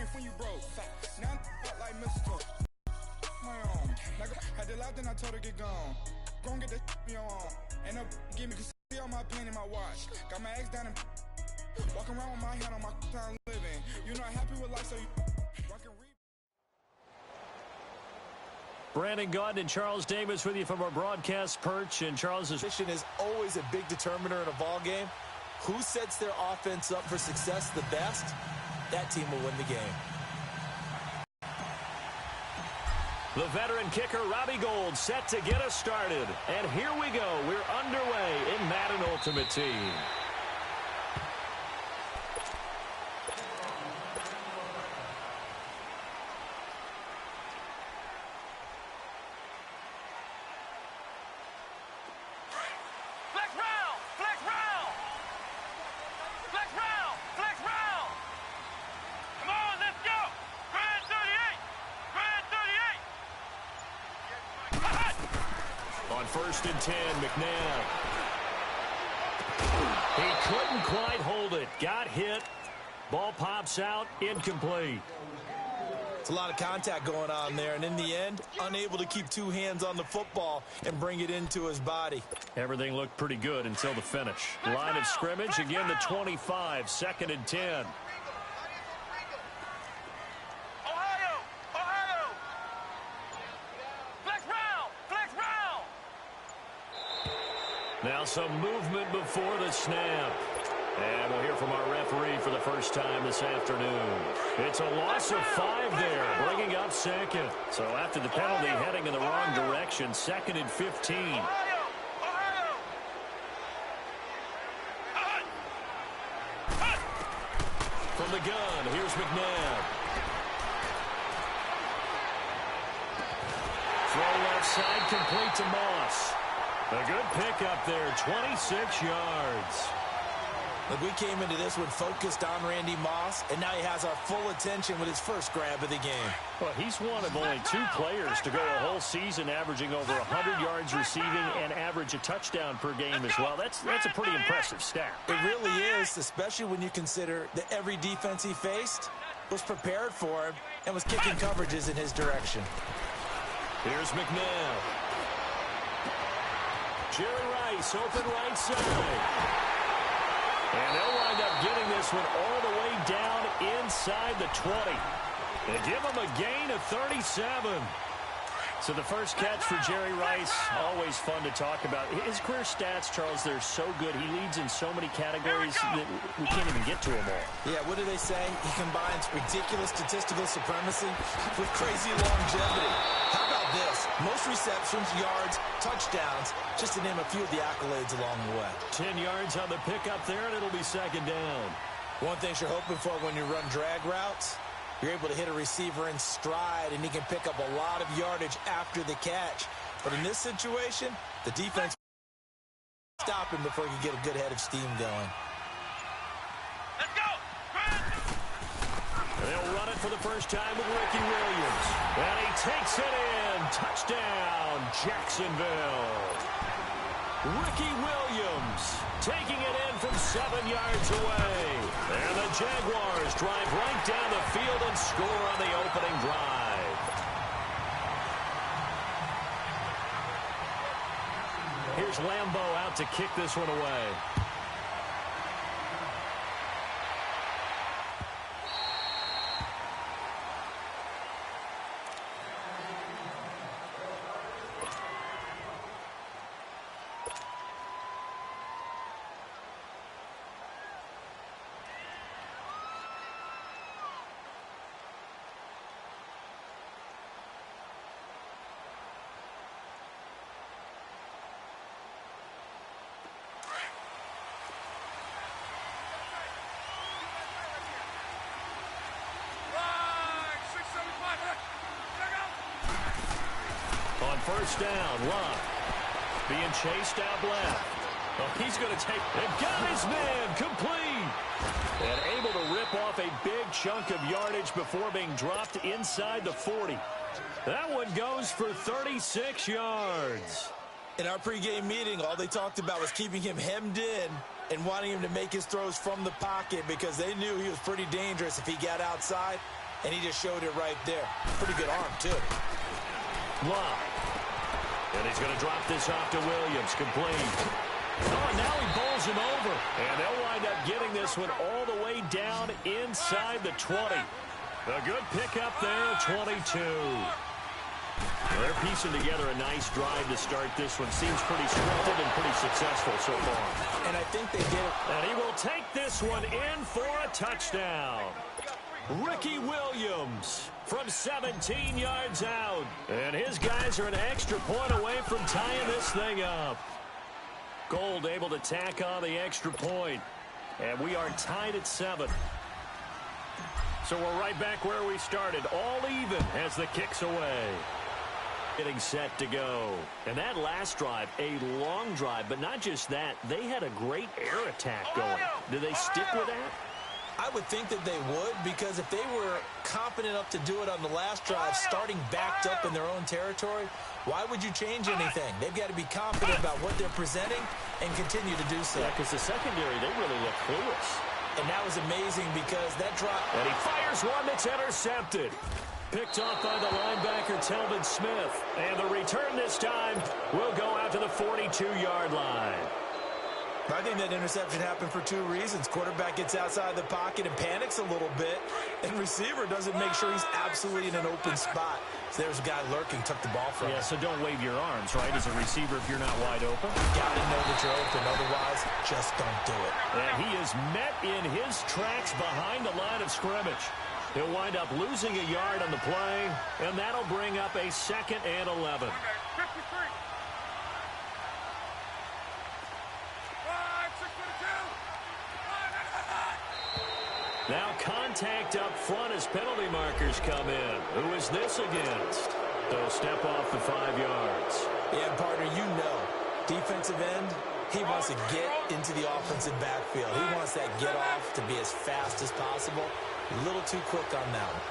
strength when you broke. Now I'm like Mr. My own. Had to laugh, then I told her get gone. Gon' get that me on. Ain't no give me, cause see all my pain in my watch. Got my ex down and walking around with my hand on my time living. You're not happy with life, so you rockin' Brandon Gaudin and Charles Davis with you from our broadcast perch. And Charles's position is always a big determiner in a ball game. Who sets their offense up for success the best, that team will win the game. The veteran kicker, Robbie Gould, set to get us started. And here we go. We're underway in Madden Ultimate Team. First and 10, McNabb. He couldn't quite hold it. Got hit. Ball pops out. Incomplete. It's a lot of contact going on there, and in the end, unable to keep two hands on the football and bring it into his body. Everything looked pretty good until the finish. Line of scrimmage, again the 25, second and 10. Now some movement before the snap. And we'll hear from our referee for the first time this afternoon. It's a loss of 5 there, bringing up second. So after the penalty, heading in the wrong direction, second and 15. From the gun, here's McNabb. Throw left side, complete to Moss. A good pickup there, 26 yards. Look, we came into this one focused on Randy Moss, and now he has our full attention with his first grab of the game. Well, he's one of only 2 players to go a whole season averaging over 100 yards receiving and average a touchdown per game as well. That's a pretty impressive stat. It really is, especially when you consider that every defense he faced was prepared for him and was kicking coverages in his direction. Here's McNabb. Jerry Rice, open right side. And they'll wind up getting this one all the way down inside the 20. They give him a gain of 37. So the first catch for Jerry Rice, always fun to talk about. His career stats, Charles, they're so good. He leads in so many categories that we can't even get to them all. Yeah, what do they say? He combines ridiculous statistical supremacy with crazy longevity. How about this? Most receptions, yards, touchdowns, just to name a few of the accolades along the way. 10 yards on the pickup there, and it'll be second down. One thing you're hoping for when you run drag routes, you're able to hit a receiver in stride, and he can pick up a lot of yardage after the catch. But in this situation, the defense stop him before he can get a good head of steam going. Let's go! They'll run it for the first time with Ricky Williams. And he takes it in. Touchdown, Jacksonville. Ricky Williams taking it in from 7 yards away. And the Jaguars drive right down the field and score on the opening drive. Here's Lambeau out to kick this one away. First down, Love. Being chased out left. Oh, he's going to take and got his man complete. And able to rip off a big chunk of yardage before being dropped inside the 40. That one goes for 36 yards. In our pregame meeting, all they talked about was keeping him hemmed in and wanting him to make his throws from the pocket because they knew he was pretty dangerous if he got outside. and he just showed it right there. Pretty good arm, too. Love. And he's going to drop this off to Williams. Complete. Oh, and now he bowls him over. And they'll wind up getting this one all the way down inside the 20. A good pickup there, 22. They're piecing together a nice drive to start this one. Seems pretty scripted and pretty successful so far. And I think they did it. And he will take this one in for a touchdown. Ricky Williams from 17 yards out. And his guys are an extra point away from tying this thing up. Gold able to tack on the extra point. And we are tied at 7. So we're right back where we started. All even as the kick's away. Getting set to go. And that last drive, a long drive, but not just that. They had a great air attack going. Do they stick with that? I would think that they would, because if they were confident enough to do it on the last drive, starting backed up in their own territory, why would you change anything? They've got to be confident about what they're presenting and continue to do so. Yeah, because the secondary, they really look clueless. And that was amazing because that drop... And he fires one that's intercepted. Picked off by the linebacker, Telvin Smith. And the return this time will go out to the 42-yard line. I think that interception happened for 2 reasons. Quarterback gets outside the pocket and panics a little bit, and receiver doesn't make sure he's absolutely in an open spot. So there's a guy lurking, took the ball from him. Yeah, so don't wave your arms, right, as a receiver if you're not wide open. Got to know that you're open, otherwise just don't do it. And he is met in his tracks behind the line of scrimmage. He'll wind up losing a yard on the play, and that'll bring up a 2nd and 11. Now contact up front as penalty markers come in. Who is this against? They'll step off the 5 yards. Yeah, partner, you know, defensive end, he wants to get into the offensive backfield. He wants that get off to be as fast as possible. A little too quick on that one.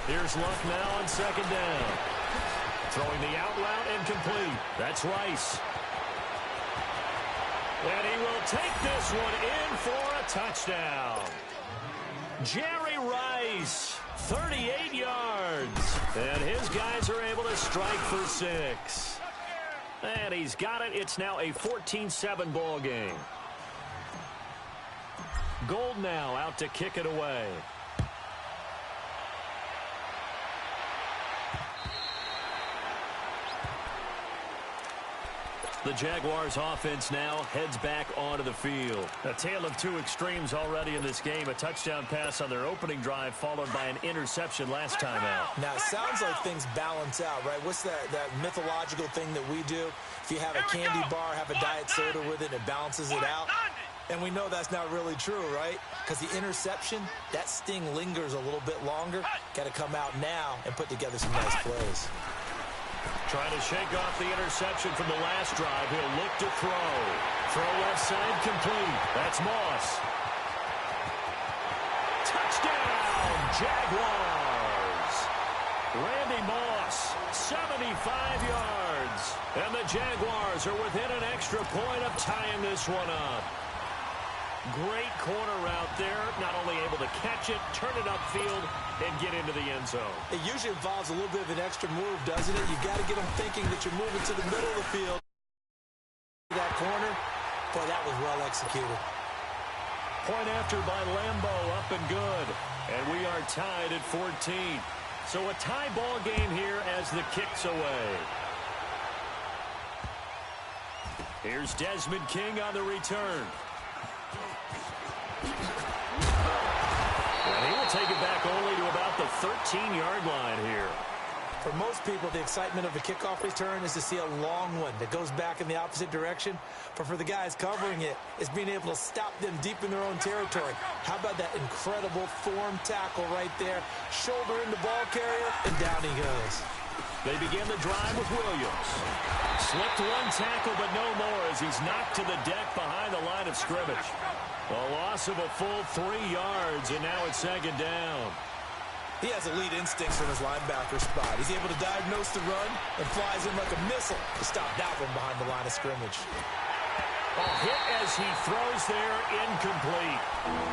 Here's Luck now on 2nd down. Throwing the out route and complete. That's Rice. And he will take this one in for a touchdown. Jerry Rice, 38 yards. And his guys are able to strike for 6. And he's got it. It's now a 14-7 ball game. Gold now out to kick it away. The Jaguars offense now heads back onto the field. A tale of 2 extremes already in this game. A touchdown pass on their opening drive followed by an interception last time out. Now, it sounds like things balance out, right? What's that mythological thing that we do? If you have a candy bar, have a diet soda with it, it balances it out. And we know that's not really true, right? Because the interception, that sting lingers a little bit longer. Got to come out now and put together some nice plays. Trying to shake off the interception from the last drive. He'll look to throw. Throw left side complete. That's Moss. Touchdown, Jaguars. Randy Moss, 75 yards. And the Jaguars are within an extra point of tying this one up. Great corner route there. Not only able to catch it, turn it upfield, and get into the end zone. It usually involves a little bit of an extra move, doesn't it? You've got to get them thinking that you're moving to the middle of the field. That corner, boy, that was well executed. Point after by Lambeau, up and good. And we are tied at 14. So a tie ball game here as the kick's away. Here's Desmond King on the return. And he will take it back only to about the 13-yard line here. For most people, the excitement of a kickoff return is to see a long one that goes back in the opposite direction. But for the guys covering it, it's being able to stop them deep in their own territory. How about that incredible form tackle right there? Shoulder in the ball carrier, and down he goes. They begin the drive with Williams. Slipped one tackle, but no more as he's knocked to the deck behind the line of scrimmage. A loss of a full 3 yards, and now it's 2nd down. He has elite instincts from his linebacker spot. He's able to diagnose the run and flies in like a missile to stop that one behind the line of scrimmage. Hit as he throws there, incomplete.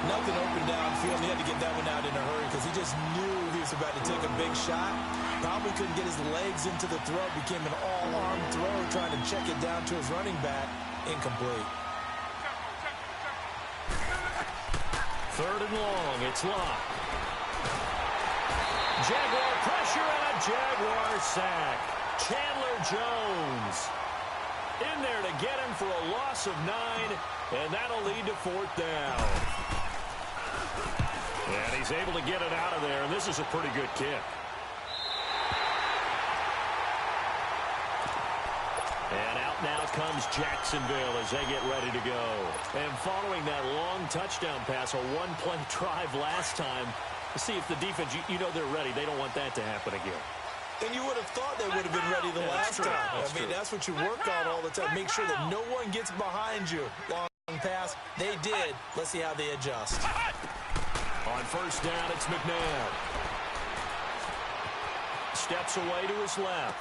Nothing open downfield. He had to get that one out in a hurry because he just knew he was about to take a big shot. Probably couldn't get his legs into the throw. Became an all-arm throw trying to check it down to his running back. Incomplete. Third and long. It's locked. Jaguar pressure and a Jaguar sack. Chandler Jones in there to get him for a loss of 9, and that'll lead to 4th down. And he's able to get it out of there, and this is a pretty good kick. And out now comes Jacksonville as they get ready to go. And following that long touchdown pass, a one-play drive last time, to see if the defense, you know they're ready. They don't want that to happen again. And you would have thought they would have been ready the last time. That's what you work on all the time. Make sure that no one gets behind you. Long pass. They did. Let's see how they adjust. On first down, it's McNabb. Steps away to his left.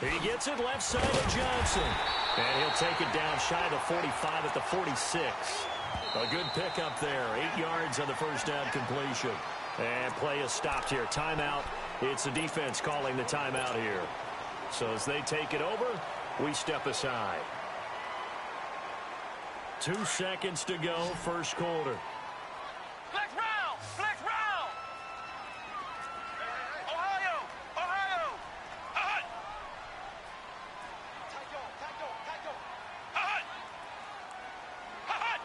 He gets it left side of Johnson. And he'll take it down shy of the 45 at the 46. A good pickup there. 8 yards on the first down completion. And play is stopped here. Timeout. It's the defense calling the timeout here. So as they take it over, we step aside. 2 seconds to go, first quarter. Flex round! Flex round! Ohio! Ohio! Hut! Hut! Hut!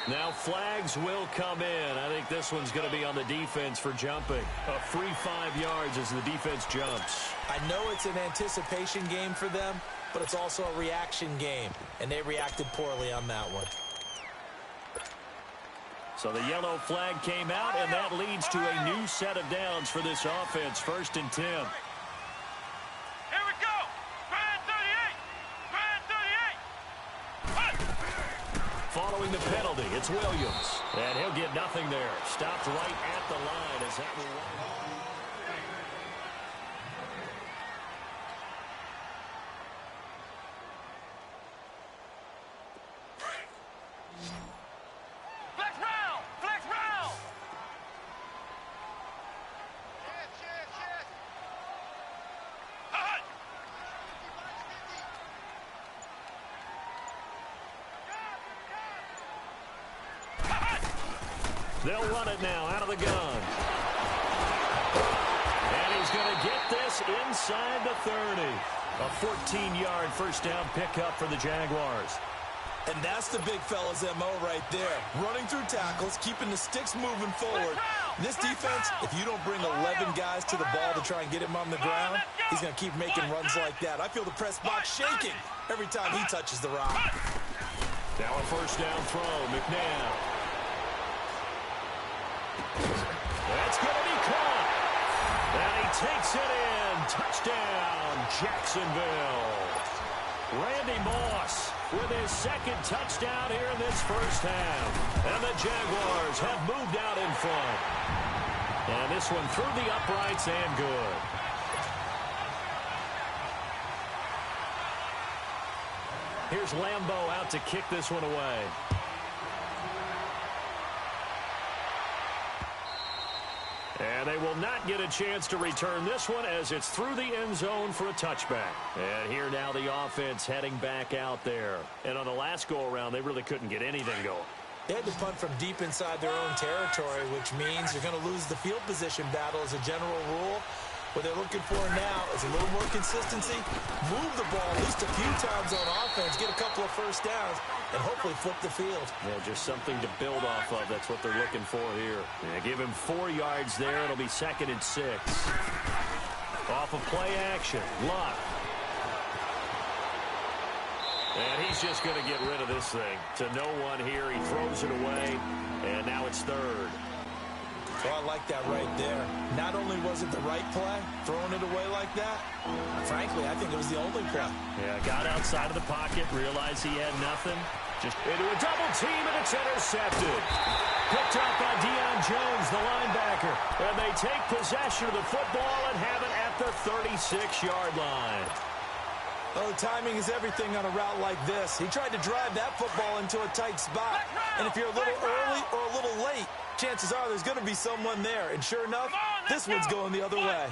Now flags will come in. I think this one's going to be on the defense for jumping. A free 5 yards as the defense jumps. I know it's an anticipation game for them, but it's also a reaction game, and they reacted poorly on that one. So the yellow flag came out, and that leads to a new set of downs for this offense. 1st and 10. Here we go! Grand 38! Grand 38! Hut! Following the penalty, it's Williams. And he'll get nothing there. Stopped right at the line as that will run. Flex round! Flex round! Hut! They'll run it now out of the gun. And he's going to get this inside the 30. A 14-yard first down pickup for the Jaguars. And that's the big fella's M.O. right there. Running through tackles, keeping the sticks moving forward. This defense, if you don't bring 11 guys to the ball to try and get him on the ground, he's going to keep making runs like that. I feel the press box shaking every time he touches the rock. Now a first down throw, McNabb. That's going to be caught. And he takes it in. Touchdown, Jacksonville. Randy Moss with his second touchdown here in this first half. And the Jaguars have moved out in front. And this one through the uprights and good. Here's Lambeau out to kick this one away. And they will not get a chance to return this one as it's through the end zone for a touchback. And here now the offense heading back out there. And on the last go-around, they really couldn't get anything going. They had to punt from deep inside their own territory, which means you're going to lose the field position battle as a general rule. What they're looking for now is a little more consistency, move the ball at least a few times on offense, get a couple of first downs, and hopefully flip the field. Yeah, just something to build off of. That's what they're looking for here. Yeah, give him 4 yards there. It'll be 2nd and 6. Off of play action. Luck. And he's just going to get rid of this thing. To no one here. He throws it away, and now it's 3rd. Well, I like that right there. Not only was it the right play, throwing it away like that, frankly, I think it was the only play. Yeah, got outside of the pocket, realized he had nothing. Just into a double team, and it's intercepted. Picked up by Deion Jones, the linebacker. And they take possession of the football and have it at the 36-yard line. Oh, timing is everything on a route like this. He tried to drive that football into a tight spot. And if you're a little early or a little late, chances are there's going to be someone there. And sure enough, this one's going the other way.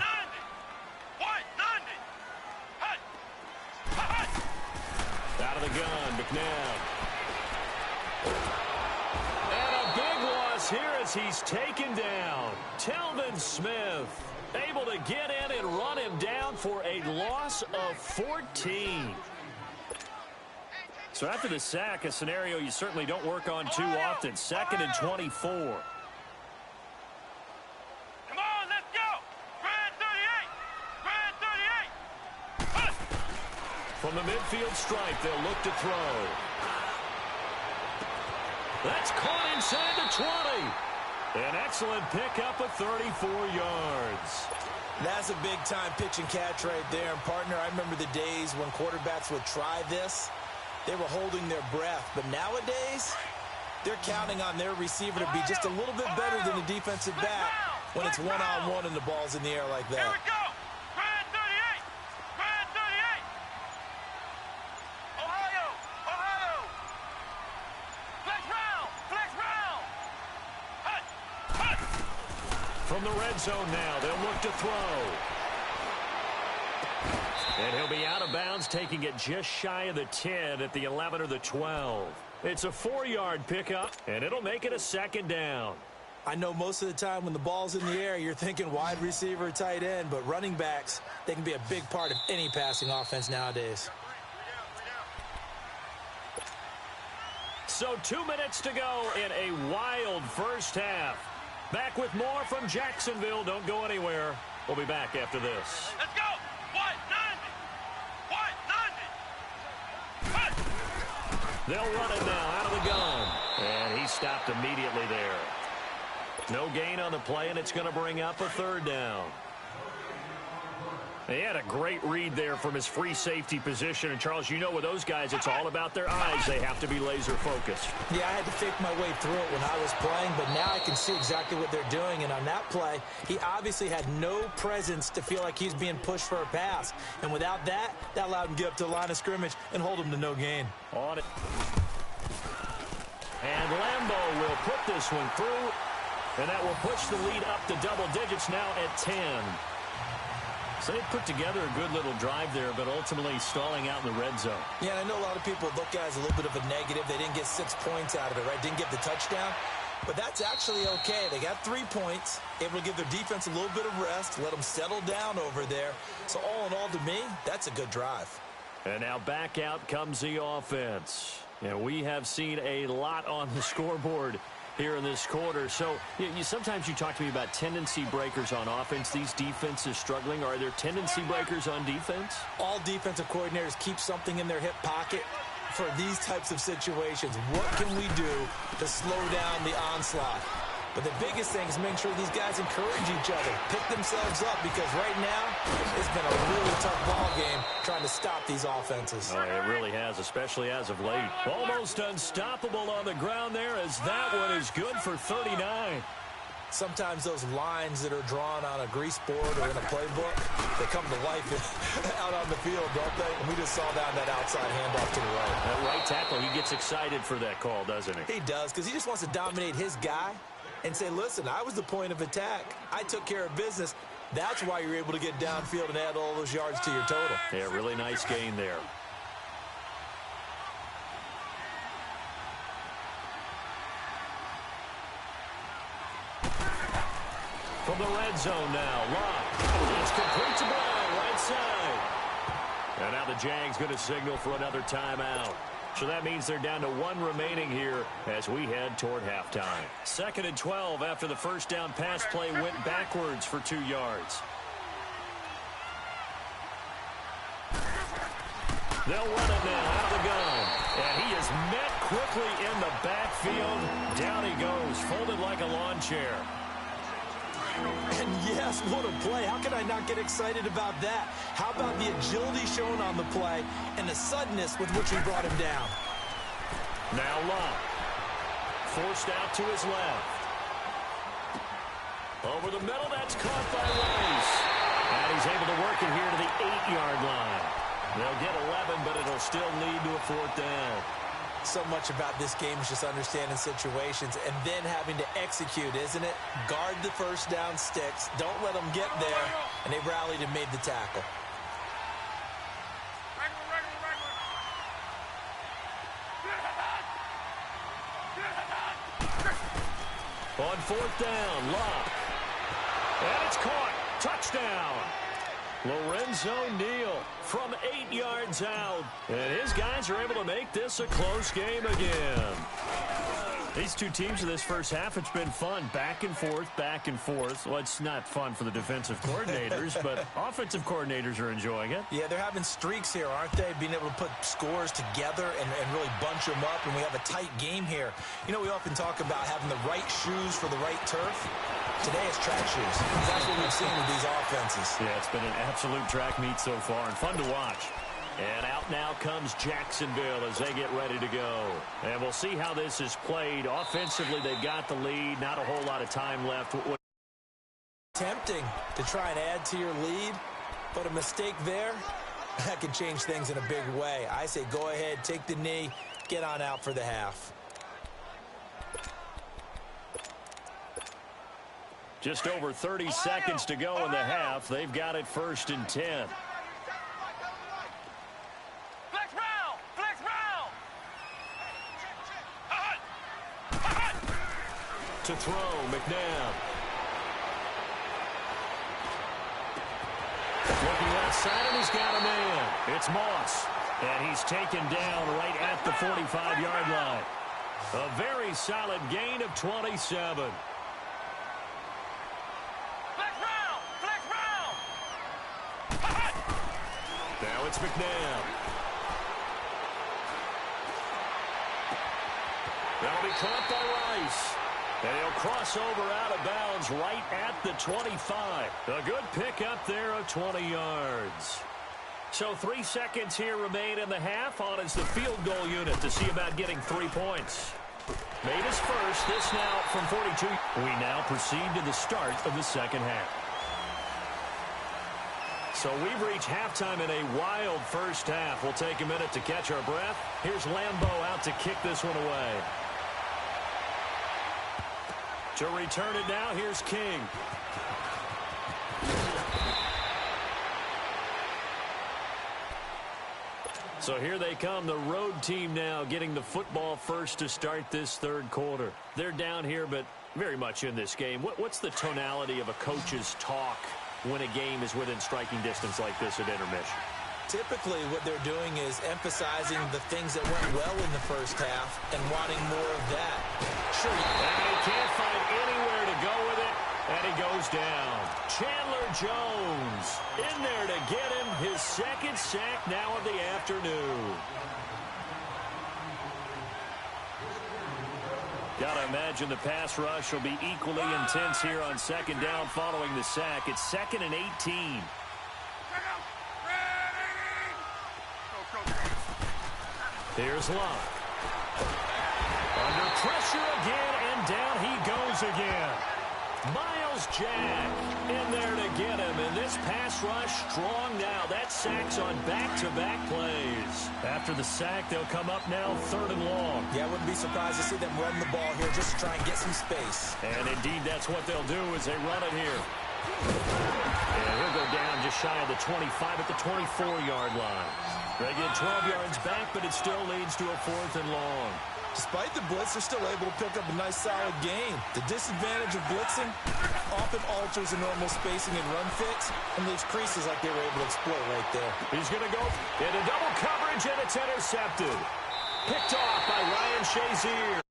Out of the gun, McNabb. And a big loss here as he's taken down. Telvin Smith able to get in and run him down for a loss of 14. So after the sack, a scenario you certainly don't work on too often. 2nd and 24. Come on, let's go. Grand 38. Grand 38. From the midfield stripe, they'll look to throw. That's caught inside the 20. An excellent pickup of 34 yards. That's a big-time pitch and catch right there. And, partner, I remember the days when quarterbacks would try this. They were holding their breath. But nowadays, they're counting on their receiver to be just a little bit better than the defensive back when it's one-on-one and the ball's in the air like that. Here we go. Grand 38. Grand 38. Ohio. Ohio. Flex round. Flex round. Hut. Hut. From the red zone now, they'll look to throw. And he'll be out of bounds, taking it just shy of the 10 at the 11 or the 12. It's a 4-yard pickup, and it'll make it a 2nd down. I know most of the time when the ball's in the air, you're thinking wide receiver, tight end, but running backs, they can be a big part of any passing offense nowadays. So 2 minutes to go in a wild first half. Back with more from Jacksonville. Don't go anywhere. We'll be back after this. Let's go. White 90. White 90. Hut. They'll run it now out of the gun. And he stopped immediately there. No gain on the play, and it's going to bring up a 3rd down. He had a great read there from his free safety position. And, Charles, you know with those guys, it's all about their eyes. They have to be laser-focused. Yeah, I had to fake my way through it when I was playing, but now I can see exactly what they're doing. And on that play, he obviously had no presence to feel like he's being pushed for a pass. And without that, that allowed him to get up to the line of scrimmage and hold him to no gain. On it. And Lambeau will put this one through, and that will push the lead up to double digits now at 10. So they put together a good little drive there, but ultimately stalling out in the red zone. Yeah, and I know a lot of people look at it as a little bit of a negative. They didn't get 6 points out of it, right? Didn't get the touchdown. But that's actually okay. They got 3 points, able to give their defense a little bit of rest, let them settle down over there. So all in all, to me, that's a good drive. And now back out comes the offense. And we have seen a lot on the scoreboard here in this quarter. So sometimes you talk to me about tendency breakers on offense. These defenses struggling. Are there tendency breakers on defense? All defensive coordinators keep something in their hip pocket for these types of situations. What can we do to slow down the onslaught? But the biggest thing is making sure these guys encourage each other, pick themselves up, because right now it's been a really tough ball game trying to stop these offenses. Oh, it really has, especially as of late. Almost unstoppable on the ground there, as that one is good for 39. Sometimes those lines that are drawn on a grease board or in a playbook, they come to life out on the field, don't they? And we just saw that on that outside handoff to the right. That right tackle, he gets excited for that call, doesn't he? He does, because he just wants to dominate his guy and say, listen, I was the point of attack. I took care of business. That's why you're able to get downfield and add all those yards to your total. Yeah, really nice gain there. From the red zone now, Locke. It's complete to Brown, right side. And now the Jags going to signal for another timeout. So that means they're down to 1 remaining here as we head toward halftime. 2nd and 12 after the first down pass play went backwards for 2 yards. They'll run it now out of the gun. And he is met quickly in the backfield. Down he goes, folded like a lawn chair. And yes, what a play. How can I not get excited about that? How about the agility shown on the play and the suddenness with which we brought him down? Now Locke. Forced out to his left. Over the middle, that's caught by Rice. And he's able to work it here to the 8-yard line. They'll get 11, but it'll still lead to a 4th down. So much about this game is just understanding situations and then having to execute, isn't it? Guard the first down sticks. Don't let them get there. And they rallied and made the tackle. On 4th down, Locke. And it's caught. Touchdown. Lorenzo Neal from 8 yards out. And his guys are able to make this a close game again. These two teams in this first half, it's been fun. Back and forth, back and forth. Well, it's not fun for the defensive coordinators, but offensive coordinators are enjoying it. Yeah, they're having streaks here, aren't they? Being able to put scores together and really bunch them up, and we have a tight game here. You know, we often talk about having the right shoes for the right turf. Today it's track shoes. That's what we've seen with these offenses. Yeah, it's been an absolute track meet so far and fun to watch. And out now comes Jacksonville as they get ready to go. And we'll see how this is played. Offensively, they've got the lead. Not a whole lot of time left. Tempting to try and add to your lead, but a mistake there, that could change things in a big way. I say go ahead, take the knee, get on out for the half. Just over 30 seconds to go in the half. They've got it 1st and 10. Flex round! Flex round! To throw, McNabb. Looking left side, and he's got a man. It's Moss. And he's taken down right at the 45-yard line. A very solid gain of 27. Now it's McNabb. That'll be caught by Rice. And he'll cross over out of bounds right at the 25. A good pickup there of 20 yards. So 3 seconds here remain in the half. On is the field goal unit to see about getting 3 points. Made his first. This now from 42. We now proceed to the start of the second half. So we've reached halftime in a wild first half. We'll take a minute to catch our breath. Here's Lambeau out to kick this one away. To return it now, here's King. So here they come, the road team now getting the football first to start this third quarter. They're down here, but very much in this game. What's the tonality of a coach's talk when a game is within striking distance like this at intermission? Typically, what they're doing is emphasizing the things that went well in the first half and wanting more of that. Sure. And he can't find anywhere to go with it, and he goes down. Chandler Jones in there to get him his second sack now of the afternoon. Gotta imagine the pass rush will be equally intense here on second down following the sack. It's 2nd and 18. Here's Locke. Under pressure again, and down he goes again. Miles Jack in there to get him, and this pass rush strong now. That sack's on back-to-back plays. After the sack, they'll come up now 3rd and long. Yeah, I wouldn't be surprised to see them run the ball here just to try and get some space. And indeed, that's what they'll do as they run it here. And he'll go down just shy of the 25 at the 24-yard line. They get 12 yards back, but it still leads to a 4th and long. Despite the blitz, they're still able to pick up a nice, solid gain. The disadvantage of blitzing often alters the normal spacing and run fits and leaves creases like they were able to exploit right there. He's going to go into double coverage, and it's intercepted. Picked off by Ryan Shazier.